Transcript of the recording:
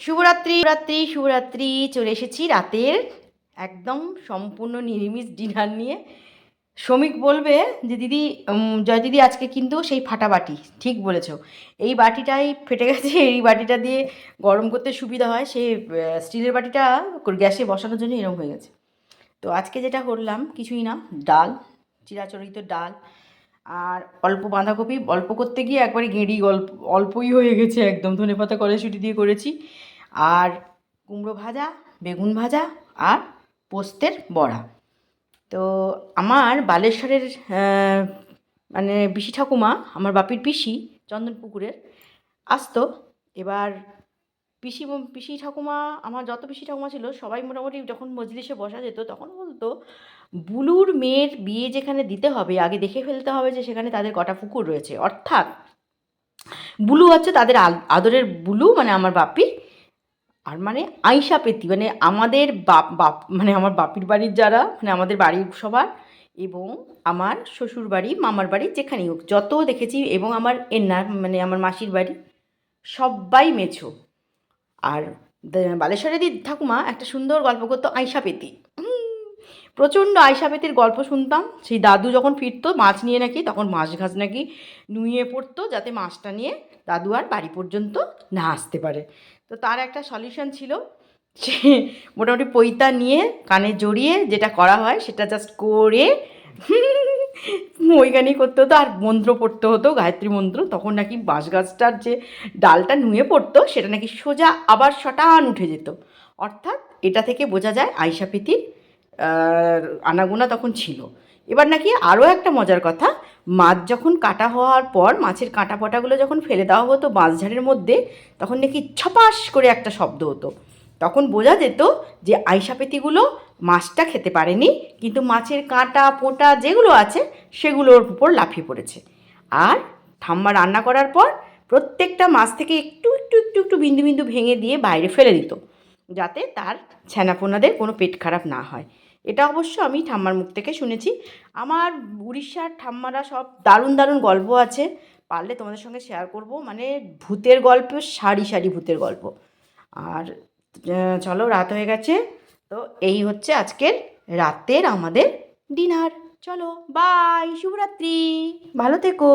শুভরাত্রি রাত্রি শুভরাত্রি চলে এসেছি রাতের একদম সম্পূর্ণ নিরামিষ ডিনার নিয়ে। শ্রমিক বলবে যে দিদি, জয় দিদি আজকে কিন্তু সেই ফাটা বাটি, ঠিক বলেছো। এই বাটিটাই ফেটে গেছে, এই বাটিটা দিয়ে গরম করতে সুবিধা হয়, সেই স্টিলের বাটিটা গ্যাসে বসানোর জন্য এরকম হয়ে গেছে। তো আজকে যেটা করলাম কিছুই না, ডাল, চিরাচরিত ডাল, আর অল্প বাঁধাকপি, অল্প করতে গিয়ে একবারে গেঁড়ি অল্পই হয়ে গেছে, একদম ধনেপাতা কড়াইশুঁটি দিয়ে করেছি। আর কুমড়ো ভাজা, বেগুন ভাজা, আর পোস্তের বড়া। তো আমার বালেশ্বরের মানে পিসি ঠাকুমা, আমার বাপির পিসি চন্দনপুকুরের আসতো। এবার পিসি ঠাকুমা, আমার যত পিসি ঠাকুমা ছিল সবাই মোটামুটি যখন মজলিসে বসা যেত তখন বলতো, বুলুর মেয়ের বিয়ে যেখানে দিতে হবে আগে দেখে ফেলতে হবে যে সেখানে তাদের কটা পুকুর রয়েছে। অর্থাৎ বুলু হচ্ছে তাদের আদরের বুলু, মানে আমার বাপি। আর মানে আইসা পেতি মানে আমাদের বাপ বাপ মানে আমার বাপির বাড়ির যারা, মানে আমাদের বাড়ির সবার, এবং আমার শ্বশুর বাড়ি, মামার বাড়ি, যেখানেই হোক যত দেখেছি, এবং আমার এনার মানে আমার মাসির বাড়ি, সবাই মেছো। আর বালেশ্বরেরই ঠাকুমা একটা সুন্দর গল্প করতো, আইসা পেতি। প্রচণ্ড আইসা পেতির গল্প শুনতাম। সেই দাদু যখন ফিরতো মাছ নিয়ে নাকি, তখন মাছ ঘাস নাকি নুয়ে পড়তো যাতে মাছটা নিয়ে দাদু আর বাড়ি পর্যন্ত না আসতে পারে। তো তার একটা সলিউশন ছিল, সে মোটামুটি পৈতা নিয়ে কানে জড়িয়ে যেটা করা হয় সেটা জাস্ট করে ওইখানেই করতে হতো। আর মন্ত্র পড়তে হতো, গায়ত্রী মন্ত্র। তখন নাকি বাঁশ গাছটার যে ডালটা নুয়ে পড়তো সেটা নাকি সোজা আবার শটান উঠে যেত। অর্থাৎ এটা থেকে বোঝা যায় আইসা পেতির আনাগোনা তখন ছিল। এবার নাকি আরও একটা মজার কথা, মাছ যখন কাটা হওয়ার পর মাছের কাঁটা পটাগুলো যখন ফেলে দেওয়া হতো বাঁশঝাড়ের মধ্যে, তখন নাকি ছপাস করে একটা শব্দ হতো। তখন বোঝা যেত যে আইসা পেতিগুলো মাছটা খেতে পারেনি, কিন্তু মাছের কাঁটা পোটা যেগুলো আছে সেগুলোর উপর লাফিয়ে পড়েছে। আর ঠাম্মা রান্না করার পর প্রত্যেকটা মাছ থেকে একটু একটু একটু একটু বিন্দু বিন্দু ভেঙে দিয়ে বাইরে ফেলে দিত, যাতে তার ছানাপোনাদের কোনো পেট খারাপ না হয়। এটা অবশ্য আমি ঠাম্মার মুখ থেকে শুনেছি। আমার উড়িষ্যার ঠাম্মারা সব দারুণ দারুণ গল্প আছে, পারলে তোমাদের সঙ্গে শেয়ার করব। মানে ভূতের গল্প, সারি সারি ভূতের গল্প। আর চলো, রাত হয়ে গেছে। তো এই হচ্ছে আজকের রাতের আমাদের ডিনার। চলো, বাই, শুভরাত্রি, ভালো থেকো।